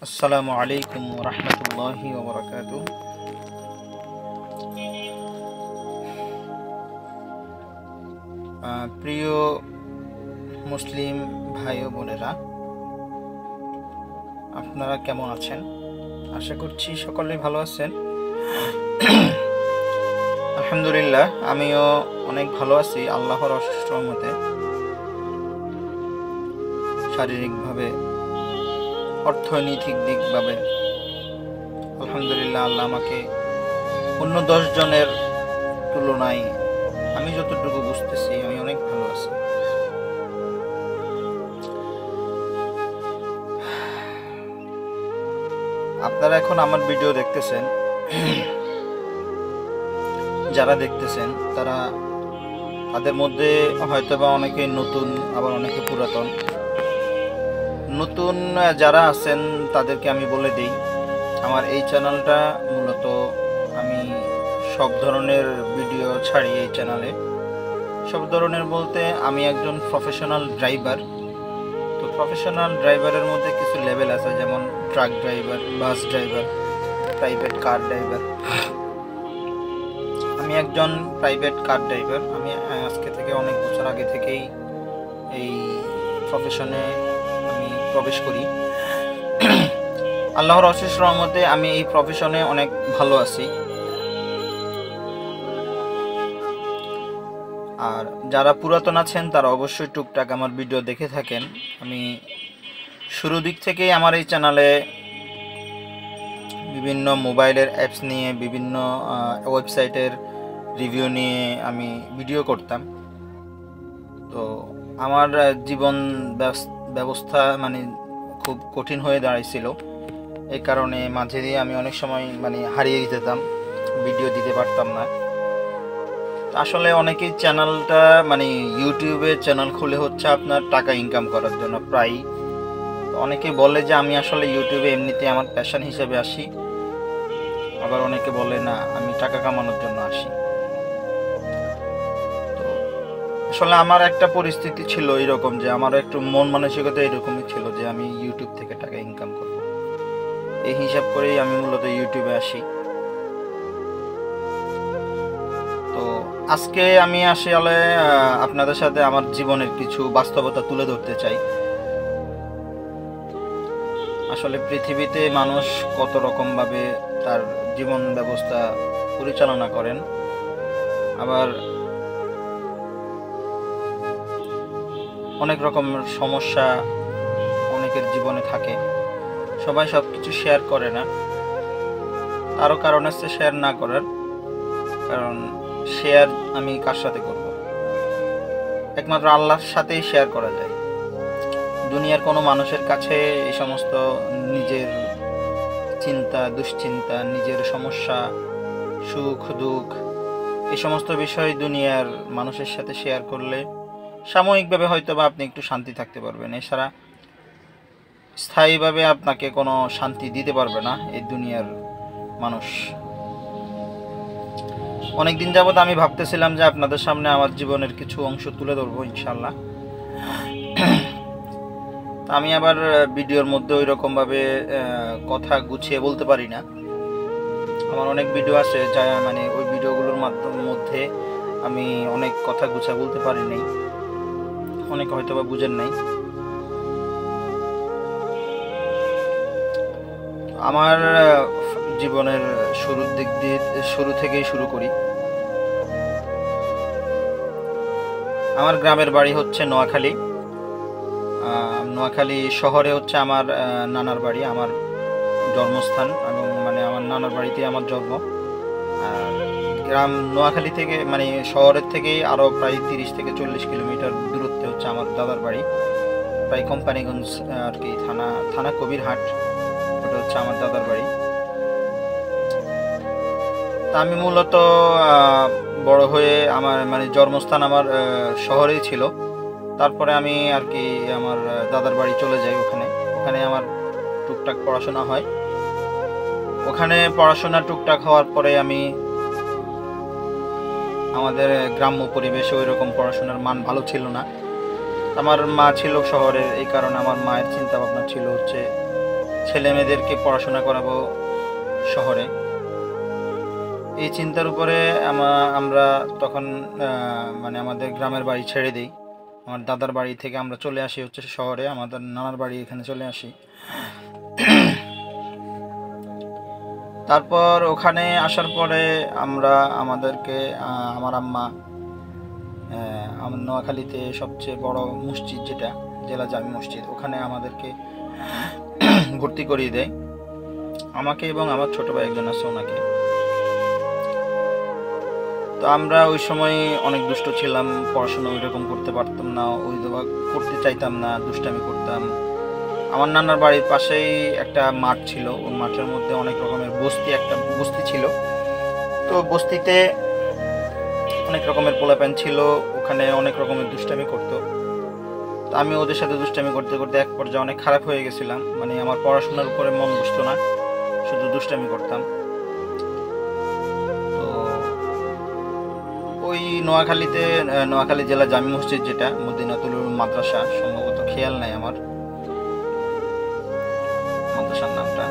আসসালামু আলাইকুম রহমতুল্লাহি ওয়া বারাকাতুহু। প্রিয় মুসলিম ভাই ও বোনেরা, আপনারা কেমন আছেন? আশা করছি সকলেই ভালো আছেন। আলহামদুলিল্লাহ, আমিও অনেক ভালো আছি আল্লাহর অশেষ রহমতে। শারীরিকভাবে, অর্থনৈতিক দিকভাবে আলহামদুলিল্লাহ, আল্লাহ আমাকে অন্য 10 জনের তুলনায় আমি যতটুকু বুঝতেছি আমি অনেক ভালো আছি। আপনারা এখন আমার ভিডিও দেখতেছেন, যারা দেখতেছেন তাদের মধ্যে হয়তোবা অনেকে নতুন, আবার অনেকে পুরাতন। নতুন যারা আছেন তাদেরকে আমি বলে দিই, আমার এই চ্যানেলটা মূলত আমি সব ধরনের ভিডিও ছাড়ি এই চ্যানেলে। সব ধরনের বলতে আমি একজন প্রফেশনাল ড্রাইভার। তো প্রফেশনাল ড্রাইভারের মধ্যে কিছু লেভেল আছে, যেমন truck driver, bus driver, private car driver. আমি একজন প্রাইভেট কার ড্রাইভার। আমি আজকে থেকে অনেক বছর আগে থেকেই এই প্রফেশনে আমি প্রবেশ করি। আল্লাহর অশেষ রহমতে আমি এই প্রফেশনে অনেক ভালো আছি। আর যারা পুরাতন আছেন তারা অবশ্যই টুকটাক আমার ভিডিও দেখে থাকেন। আমি শুরু দিক থেকেই আমার এই চ্যানেলে বিভিন্ন মোবাইলের অ্যাপস নিয়ে, বিভিন্ন ওয়েবসাইটের রিভিউ নিয়ে আমি ভিডিও করতাম। তো আমার জীবন ব্যবস্থা খুব কঠিন হয়ে দাঁড়াইছিল। এই কারণে মাঝে দিয়ে আমি অনেক সময় হারিয়ে যেতাম, ভিডিও দিতে পারতাম না। আসলে অনেকেই চ্যানেলটা ইউটিউবে চ্যানেল খুলে হচ্ছে আপনার টাকা ইনকাম করার জন্য প্রায়। অনেকে বলে যে আমি আসলে ইউটিউবে এমনিতে আমার প্যাশন হিসেবে আসি, আবার অনেকে বলে না, আমি টাকা কামানোর জন্য আসি। তো আসলে আমার একটা পরিস্থিতি ছিল এরকম, যে আমার একটু মন মানসিকতা এরকমই ছিল যে আমি ইউটিউব থেকে টাকা ইনকাম করব। এই হিসাব করেই আমি মূলত ইউটিউবে আসি। তো আজকে আমি আসলে আপনাদের সাথে আমার জীবনের কিছু বাস্তবতা তুলে ধরতে চাই। আসলে পৃথিবীতে মানুষ কত রকমভাবে তার জীবন ব্যবস্থা পরিচালনা করেন, আবার অনেক রকমের সমস্যা অনেকের জীবনে থাকে। সবাই সব কিছু শেয়ার করে না, আরও কারণ আছে শেয়ার না করার। কারণ শেয়ার আমি কার সাথে করব? একমাত্র আল্লাহর সাথেই শেয়ার করা যায়। দুনিয়ার কোনো মানুষের কাছে এই সমস্ত নিজের চিন্তা, দুশ্চিন্তা, নিজের সমস্যা, সুখ দুঃখ, এই সমস্ত বিষয় দুনিয়ার মানুষের সাথে শেয়ার করলে সাময়িকভাবে হয়তো বা আপনি একটু শান্তি থাকতে পারবেন, এছাড়া স্থায়ীভাবে আপনাকে কোনো শান্তি দিতে পারবে না এই দুনিয়ার মানুষ। অনেকদিন যাবত আমি ভাবতেছিলাম যে আপনাদের সামনে আমার জীবনের কিছু অংশ তুলে ধরবো ইনশাল্লাহ। আমি আবার ভিডিওর মধ্যে ওই রকমভাবে কথা গুছিয়ে বলতে পারি না। আমার অনেক ভিডিও আছে যা ওই ভিডিওগুলোর মধ্যে আমি অনেক কথা গুছিয়ে বলতে পারি নাই, অনেকে হয়তো বা বুঝেন নাই। আমার জীবনের শুরু থেকেই শুরু করি। আমার গ্রামের বাড়ি হচ্ছে নোয়াখালী। নোয়াখালী শহরে হচ্ছে আমার নানার বাড়ি, আমার জন্মস্থান, এবং আমার নানার বাড়িতে আমার জন্ম। আর গ্রাম নোয়াখালী থেকে শহরের থেকেই আরও প্রায় 30 থেকে 40 কিলোমিটার দূরত্বে হচ্ছে আমার দাদার বাড়ি, প্রায় কোম্পানিগঞ্জ আর কি, থানা কবিরহাট, ওটা হচ্ছে আমার দাদার বাড়ি। তা আমি মূলত বড় হয়ে আমার জন্মস্থান আমার শহরেই ছিল। তারপরে আমি আর কি আমার দাদার বাড়ি চলে যাই। ওখানে আমার টুকটাক পড়াশোনা হয়। ওখানে পড়াশোনা টুকটাক হওয়ার পরে আমি আমাদের গ্রাম্য পরিবেশে ওই রকম পড়াশোনার মান ভালো ছিল না। আমার মা ছিল শহরের, এই কারণে আমার মায়ের চিন্তা ভাবনা ছিল হচ্ছে ছেলে মেয়েদেরকে পড়াশোনা করাবো শহরে। এই চিন্তার উপরে আমরা তখন মানে আমাদের গ্রামের বাড়ি ছেড়ে দিই। আমার দাদার বাড়ি থেকে আমরা চলে আসি হচ্ছে শহরে, আমাদের নানার বাড়ি এখানে চলে আসি। তারপর ওখানে আসার পরে আমরা আমাদেরকে আমার আম্মা আমার নোয়াখালীতে সবচেয়ে বড় মসজিদ যেটা জেলা জামি মসজিদ, ওখানে আমাদেরকে ভর্তি করিয়ে দেয়, আমাকে এবং আমার ছোট ভাই একজন আছে ওনাকে। তো আমরা ওই সময় অনেক দুষ্ট ছিলাম, পড়াশোনা ওই রকম করতে পারতাম না, ওই করতে চাইতাম না, দুষ্টামি করতাম। আমার নানার বাড়ির পাশেই একটা মাঠ ছিল, ওই মাঠের মধ্যে অনেক রকমের একটা বস্তি ছিল। তো বস্তিতে অনেক রকমের পোলাপান ছিল, ওখানে অনেক রকমের দুষ্টামি করতো। তো আমি ওদের সাথে দুষ্টামি করতে করতে এক পর্যায়ে অনেক খারাপ হয়ে গেছিলাম, মানে আমার পড়াশোনার উপরে মন বসতো না, শুধু দুষ্টামি করতাম। তো ওই নোয়াখালী জেলা জামি মসজিদ যেটা মদিনাতুল মাদ্রাসা, সম্ভবত খেয়াল নাই আমার মাদ্রাসার নামটা।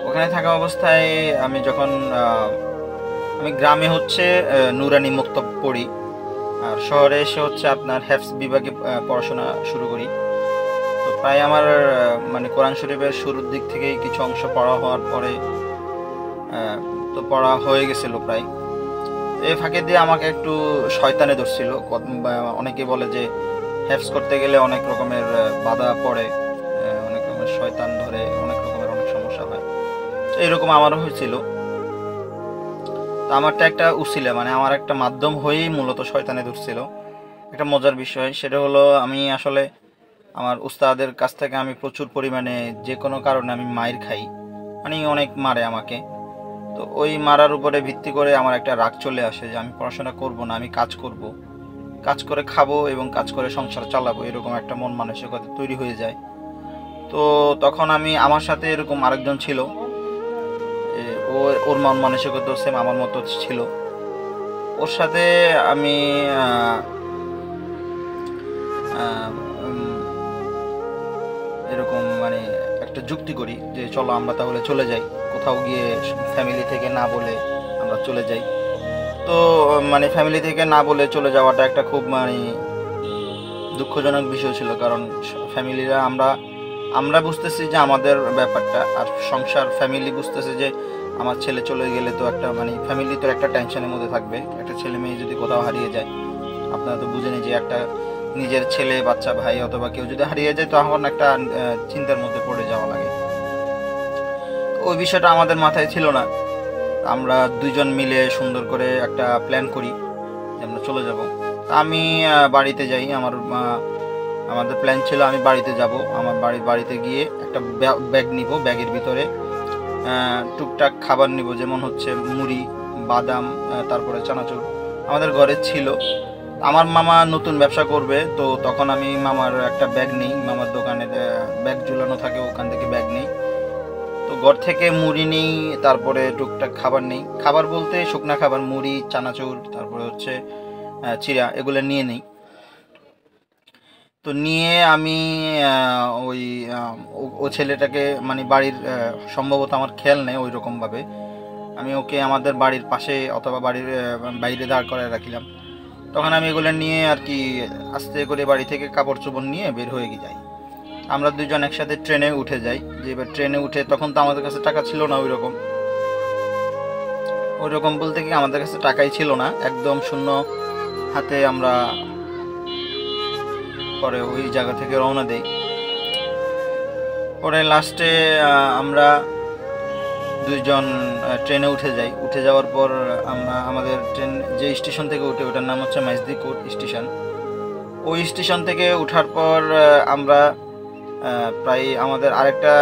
ওখানে থাকা অবস্থায় আমি যখন আমি গ্রামে হচ্ছে নুরানি মক্তব পড়ি, আর শহরে এসে হচ্ছে আপনার হেফজ বিভাগে পড়াশোনা শুরু করি। তো প্রায় আমার মানে কোরআন শরীফের শুরুর দিক থেকেই কিছু অংশ পড়া হওয়ার পরে তো পড়া হয়ে গেছিল প্রায়। এই ফাঁকে দিয়ে আমাকে একটু শয়তানে ধরছিল। অনেকে বলে যে হেফজ করতে গেলে অনেক রকমের বাধা পড়ে, অনেক রকমের শয়তান ধরে, অনেক রকমের অনেক সমস্যা হয়। এইরকম আমারও হয়েছিল। তো আমারটা একটা উসিলা, মানে আমার একটা মাধ্যম হয়েই মূলত শয়তানে ধরছিল। একটা মজার বিষয় সেটা হলো, আমি আসলে আমার উস্তাদের কাছ থেকে আমি প্রচুর পরিমাণে যে কোনো কারণে আমি মাইর খাই, মানে অনেক মারে আমাকে। তো ওই মারার উপরে ভিত্তি করে আমার একটা রাগ চলে আসে যে আমি পড়াশোনা করব না, আমি কাজ করব, কাজ করে খাবো এবং কাজ করে সংসার চালাবো, এরকম একটা মন মানসিকতা তৈরি হয়ে যায়। তো তখন আমার সাথে এরকম আরেকজন ছিল, ওর মন মানসিকতা সেম আমার মতো ছিল। ওর সাথে আমি এরকম মানে একটা যুক্তি করি যে চলো আমরা তাহলে চলে যাই, কোথাও গিয়ে ফ্যামিলি থেকে না বলে আমরা চলে যাই। তো মানে ফ্যামিলি থেকে না বলে চলে যাওয়াটা একটা খুব মানে দুঃখজনক বিষয় ছিল, কারণ ফ্যামিলিরা আমরা বুঝতেছি যে আমাদের ব্যাপারটা, আর সংসার ফ্যামিলি বুঝতেছে যে আমার ছেলে চলে গেলে তো একটা মানে ফ্যামিলি তো একটা টেনশনের মধ্যে থাকবে। একটা ছেলে মেয়ে যদি কোথাও হারিয়ে যায়, আপনারা তো বুঝেনি যে একটা নিজের ছেলে বাচ্চা ভাই অথবা কেউ যদি হারিয়ে যায় তখন একটা চিন্তার মধ্যে পড়ে যাওয়া লাগে। ওই বিষয়টা আমাদের মাথায় ছিল না। আমরা দুইজন মিলে সুন্দর করে একটা প্ল্যান করি যে আমরা চলে যাব। আমি বাড়িতে যাই, আমাদের প্ল্যান ছিল আমি বাড়িতে যাব। আমার বাড়িতে গিয়ে একটা ব্যাগ নিব, ব্যাগের ভিতরে টুকটাক খাবার নিব, যেমন হচ্ছে মুড়ি, বাদাম, তারপরে চানাচুর আমাদের ঘরে ছিল। আমার মামা নতুন ব্যবসা করবে, তো তখন আমি মামার একটা ব্যাগ নিই, মামার দোকানে ব্যাগ ঝুলানো থাকে, ওখান থেকে ব্যাগ নিই। তো ঘর থেকে মুড়ি নিই, তারপরে টুকটাক খাবার নিই, খাবার বলতে শুকনা খাবার, মুড়ি, চানাচুর, তারপরে হচ্ছে চিড়া, এগুলো নিয়ে নিই। তো নিয়ে আমি ওই ও ছেলেটাকে মানে বাড়ির সম্ভবত আমার খেয়াল নেই ওই রকমভাবে, আমি ওকে আমাদের বাড়ির পাশে অথবা বাড়ির বাইরে দাঁড় করায় রাখিলাম। তখন আমি এগুলো নিয়ে আর কি আস্তে করে বাড়ি থেকে কাপড় চোপড় নিয়ে বের হয়ে যাই। আমরা দুজন একসাথে ট্রেনে উঠে যাই। যে এবার ট্রেনে উঠে তখন তো আমাদের কাছে টাকা ছিল না ওই রকম বলতে কি আমাদের কাছে টাকাই ছিল না, একদম শূন্য হাতে আমরা পরে ওই জায়গা থেকে রওনা দেই। পরে লাস্টে আমরা দুইজন ট্রেনে উঠে যাই। উঠে যাওয়ার পর আমরা আমাদের ট্রেন যে স্টেশন থেকে উঠে, ওটার নাম হচ্ছে মাইজদিকুর স্টেশন। ওই স্টেশন থেকে ওঠার পর আমরা প্রায় আমাদের আরেকটা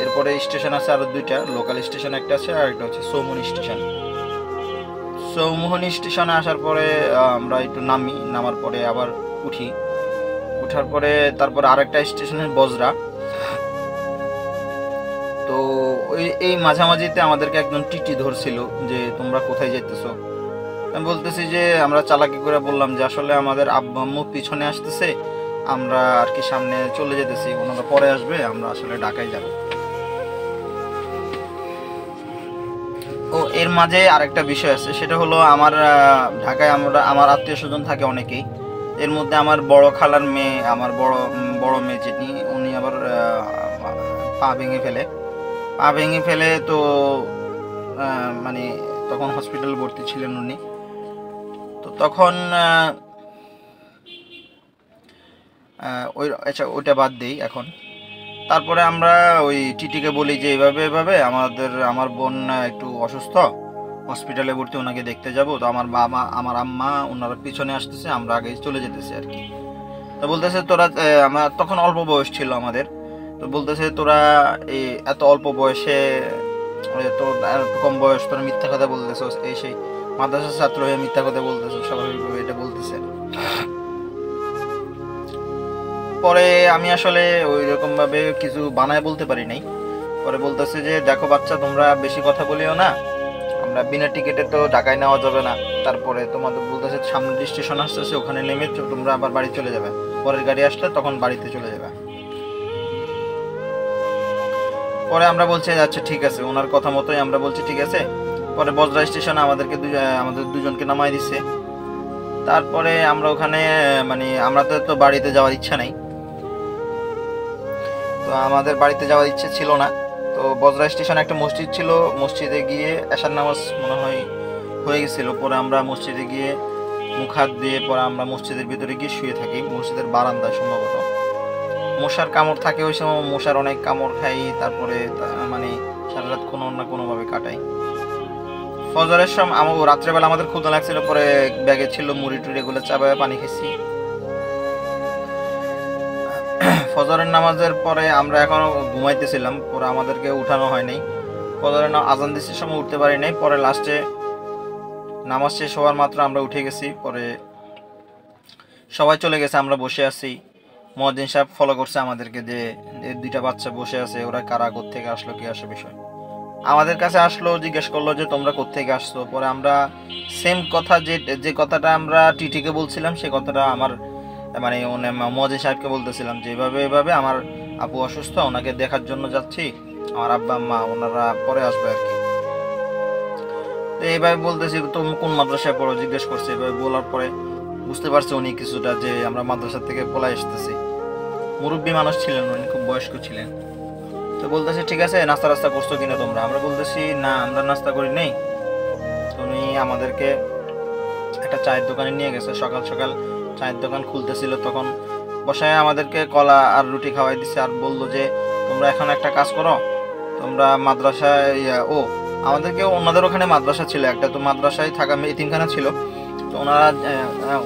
এরপরে স্টেশন আছে আরও দুইটা, লোকাল স্টেশন একটা আছে, আর একটা হচ্ছে চৌমুহনী স্টেশন। চৌমুহনী স্টেশনে আসার পরে আমরা একটু নামার পরে আবার উঠার পরে তারপর আরেকটা স্টেশনের বজরা। তো এই মাঝামাঝিতে আমাদেরকে একজন টিটি ধরছিল যে তোমরা কোথায় যেতেছো। আমি বলতেছি যে আমরা চালাকি করে বললাম যে আসলে আমাদের আব্বু আম্মু পিছনে আসতেছে, আমরা আর কি সামনে চলে যেতেছি, ওনারা পরে আসবে, আমরা আসলে ঢাকায় যাব। ও এর মাঝে আরেকটা বিষয় আছে, সেটা হলো আমার ঢাকায় আমার আত্মীয় স্বজন থাকে অনেকেই। এর মধ্যে আমার বড় খালার মেয়ে, আমার বড় মেয়ে যেটি, উনি আবার পা ভেঙে ফেলে তো মানে তখন হসপিটাল ভর্তি ছিলেন উনি। তো তখন ওই আচ্ছা ওইটা বাদ দিই এখন। তারপরে আমরা ওই টিটিকে বলি যে এভাবে এভাবে আমার বোন একটু অসুস্থ, হসপিটালে ভর্তি, ওনাকে দেখতে যাব। তো আমার আম্মা ওনারা পিছনে আসতেছে, আমরা আগে চলে যেতেছি আর কি। তো বলতেছে তোরা, আমার তখন অল্প বয়স ছিল আমাদের, তো বলতেছে তোরা এই এত অল্প বয়সে, তোর এত কম বয়স, তোরা মিথ্যা কথা বলতেছ, এই সেই মাদ্রাসার ছাত্র হয়ে মিথ্যা কথা বলতেছ, স্বাভাবিকভাবে এটা বলতেছে। পরে আমি আসলে ওই রকম ভাবে কিছু বানায় বলতে পারি নাই। পরে বলতেছে যে দেখো বাচ্চা, তোমরা বেশি কথা বলিও না, আমরা বিনা টিকিটে তো ঢাকায় নেওয়া যাবে না। তারপরে তোমাদের বলতেছে সামনে স্টেশন আসতেছে, ওখানে নেমে তোমরা আবার বাড়ি চলে যাবে, পরের গাড়ি আসলে তখন বাড়িতে চলে যাবে। পরে আমরা বলছি আচ্ছা ঠিক আছে, ওনার কথা মতোই আমরা বলছি ঠিক আছে। পরে বজরা স্টেশনে আমাদের দুজনকে নামাই দিচ্ছে। তারপরে আমরা ওখানে মানে আমাদের তো বাড়িতে যাওয়ার ইচ্ছা নাই, তো আমাদের বাড়িতে যাওয়ার ইচ্ছে ছিল না। তো বজরা স্টেশনে একটা মসজিদ ছিল, মসজিদে গিয়ে এশার নামাজ মনে হয় হয়ে গেছিল। পরে আমরা মসজিদে গিয়ে মুখ হাত দিয়ে পরে আমরা মসজিদের ভিতরে গিয়ে শুয়ে থাকি, মসজিদের বারান্দায় সম্ভবত। মশার কামড় থাকে ওই সময়, মশার অনেক কামড় খাই। তারপরে মানে সারা রাত কোনো না কোনোভাবে কাটাই। ফজরের সময় রাত্রেবেলা আমাদের ক্ষুধা লাগছিল, পরে ব্যাগে ছিল মুড়ি টুড়ি, এগুলো চাবায় পানি খেয়েছি। ফজরের নামাজের পরে আমরা এখনো ঘুমাইতেছিলাম, পরে আমাদেরকে উঠানো হয় নাই। ফজরের আজান দিচ্ছির সময় উঠতে পারি নাই। পরে লাস্টে নামাজ শেষ হওয়ার মাত্র আমরা উঠে গেছি। পরে সবাই চলে গেছে, আমরা বসে আছি। মুয়াজ্জিন সাহেব ফলো করছে আমাদেরকে যে দুইটা বাচ্চা বসে আছে, ওরা কারা, কোত্থেকে আসলো, কি আসে বিষয়। আমাদের কাছে আসলো, জিজ্ঞেস করলো যে তোমরা কোত্থেকে আসছো। পরে আমরা সেম কথা, যে কথাটা আমরা টিটিকে বলছিলাম, সে কথাটা আমার মানে মুয়াজ্জিন সাহেবকে বলতেছিলাম যে এভাবে আমার আপু অসুস্থ, ওনাকে দেখার জন্য যাচ্ছি, আমার আব্বা আম্মা ওনারা পরে আসবে আর কি। তো এইভাবে বলতেছি, তুমি কোন মাদ্রাসায় পড়ো জিজ্ঞেস করছে। এভাবে বলার পরে বুঝতে পারছে উনি কিছুটা যে আমরা মাদ্রাসা থেকে পলাই আসতেছি। মুরব্বী মানুষ ছিলেন উনি, খুব বয়স্ক ছিলেন। তো বলতেছে ঠিক আছে, নাস্তা করছো কিনা তোমরা। আমরা বলতেছি না, আমরা নাস্তা করি নেই। তুমি আমাদেরকে একটা চায়ের দোকানে নিয়ে গেছে, সকাল সকাল চায়ের দোকান খুলতেছিল, তখন বসায় আমাদেরকে কলা আর রুটি খাওয়াই দিচ্ছে। আর বললো যে তোমরা এখন একটা কাজ করো, তোমরা মাদ্রাসায় আমাদেরকে, ওনাদের ওখানে মাদ্রাসা ছিল একটা, তো মাদ্রাসায় থাকা এতিমখানা ছিল। তো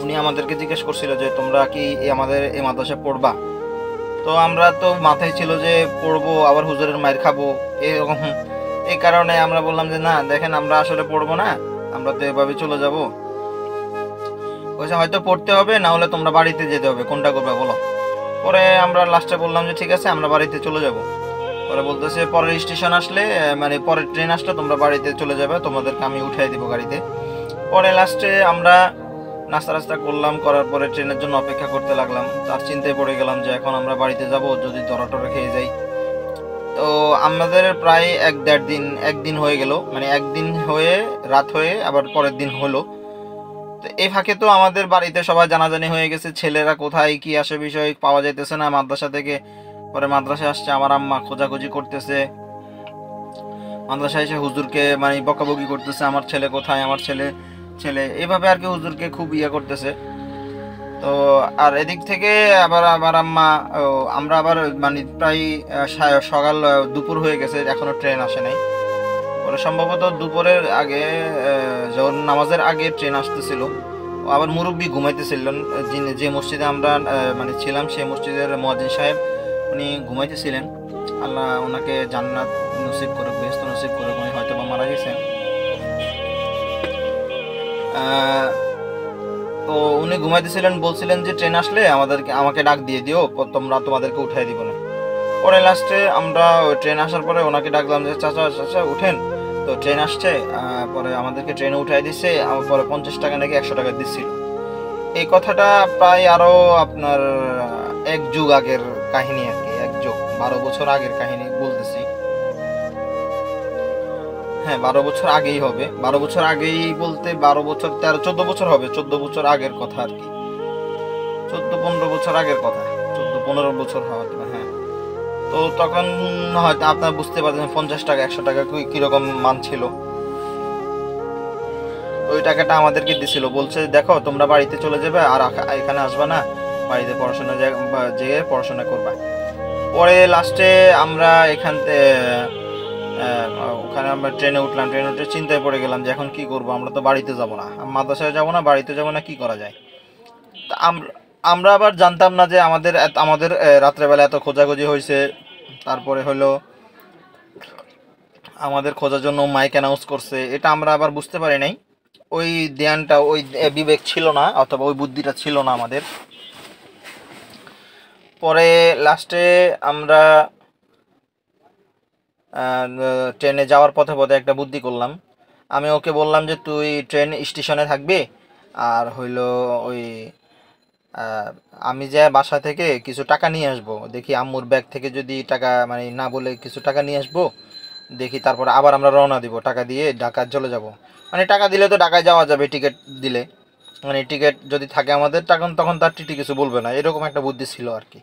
উনি আমাদেরকে জিজ্ঞেস করছিল যে তোমরা কি আমাদের এই মাদ্রাসায় পড়বা। তো আমরা তো মাথায় ছিল যে পড়বো, আবার হুজুরের মায়ের খাবো এরকম। এই কারণে আমরা বললাম যে না দেখেন, আমরা আসলে পড়বো না, আমরা তো এভাবে চলে যাবো। হয়তো পড়তে হবে, না হলে তোমরা বাড়িতে যেতে হবে, কোনটা করবে বলো। পরে আমরা লাস্টে বললাম যে ঠিক আছে, আমরা বাড়িতে চলে যাব। পরে বলতেছে পরের স্টেশন আসলে, মানে পরের ট্রেন আসলে তোমরা বাড়িতে চলে যাবে, তোমাদেরকে আমি উঠাই দিব গাড়িতে। পরে লাস্টে আমরা নাস্তা করলাম, করার পরে ট্রেনের জন্য অপেক্ষা করতে লাগলাম। তার চিন্তায় পড়ে গেলাম যে এখন আমরা বাড়িতে যাব, যদি ধরা টরা খেয়ে যাই। তো আমাদের প্রায় একদিন হয়ে গেল, মানে একদিন হয়ে রাত হয়ে আবার পরের দিন হলো। তো এই ফাঁকে তো আমাদের বাড়িতে সবাই জানাজানি হয়ে গেছে, ছেলেরা কোথায় কি আসে বিষয় পাওয়া যাইতেছে না মাদ্রাসা থেকে। পরে মাদ্রাসায় আসছে, আমার আম্মা খোঁজাখুঁজি করতেছে, মাদ্রাসায় এসে হুজুরকে মানে বকাবকি করতেছে, আমার ছেলে কোথায়, আমার ছেলে ছেলে এইভাবে আর কি হুজুরকে খুব করতেছে। তো আর এদিক থেকে আবার আমার আম্মা, আমরা আবার মানে প্রায় সকাল দুপুর হয়ে গেছে, এখনো ট্রেন আসে নাই। পরে সম্ভবত দুপুরের আগে, যখন নামাজের আগে ট্রেন আসতেছিল। আবার মুরব্বী ঘুমাইতেছিলেন, যে মসজিদে আমরা মানে ছিলাম, সেই মসজিদের মুয়াজ্জিন সাহেব উনি ঘুমাইতেছিলেন। আল্লাহ ওনাকে জান্নাত নসিব করে, বেহেশত নসিব করে, উনি হয়তো বা মারা গেছেন। তো উনি ঘুমাইতেছিলেন, বলছিলেন যে ট্রেন আসলে আমাকে ডাক দিয়ে দিও, তোমাদেরকে উঠাই দিব না। পরে লাস্টে আমরা ওই ট্রেন আসার পরে ওনাকে ডাকলাম যে চাচা চাচা উঠেন। তো ট্রেন আসছে, পরে আমাদেরকে ট্রেনে উঠাই দিচ্ছে। পরে 50 টাকা নাকি 100 টাকা দিচ্ছিল। এই কথাটা প্রায় আরো আপনার 1 যুগ আগের কাহিনী আর কি, 1 যুগ 12 বছর আগের কাহিনী বলতেছি। হ্যাঁ 12 বছর আগেই হবে, 12 বছর আগেই বলতে 12 বছর 13-14 বছর হবে, 14 বছর আগের কথা আর কি, 14-15 বছর আগের কথা, 14-15 বছর হতে পারে, হ্যাঁ। তো তখন হয়তো আপনার বুঝতে পারছেন 50 টাকা 100 টাকা কিরকম মান ছিল। ওই টাকাটা আমাদেরকে দিছিল, বলছে দেখো তোমরা বাড়িতে চলে যাবে আর এখানে আসবা না, বাড়িতে পড়াশোনা যেয়ে পড়াশোনা করবা। পরে লাস্টে আমরা এখান থেকে ওখানে আমরা ট্রেনে উঠলাম, ট্রেনে উঠে চিন্তায় পড়ে গেলাম যে এখন কি করব, আমরা তো বাড়িতে যাব না, মাদ্রাসায় যাব না, বাড়িতে যাব না, কি করা যায়। তা আমরা আমরা আবার জানতাম না যে আমাদের রাত্রেবেলা এত খোঁজাখুঁজি হয়েছে। তারপরে হলো আমাদের খোঁজার জন্য মাইক অ্যানাউন্স করছে, এটা আমরা আবার বুঝতে পারি নাই। ওই ধ্যানটা, ওই বিবেক ছিল না, অথবা ওই বুদ্ধিটা ছিল না আমাদের। পরে লাস্টে আমরা ট্রেনে যাওয়ার পথে পথে একটা বুদ্ধি করলাম। আমি ওকে বললাম যে তুই ট্রেন স্টেশনে থাকবি, আর হইলো ওই আহ, আমি যে বাসা থেকে কিছু টাকা নিয়ে আসবো, দেখি আম্মুর ব্যাগ থেকে যদি টাকা মানে না বলে কিছু টাকা নিয়ে আসবো, দেখি তারপরে আবার আমরা রওনা দিব, টাকা দিয়ে ঢাকা চলে যাব। মানে টাকা দিলে তো ঢাকায় যাওয়া যাবে, টিকিট দিলে, মানে টিকিট যদি থাকে আমাদের তখন তখন তার টিটি কিছু বলবে না, এরকম একটা বুদ্ধি ছিল আর কি।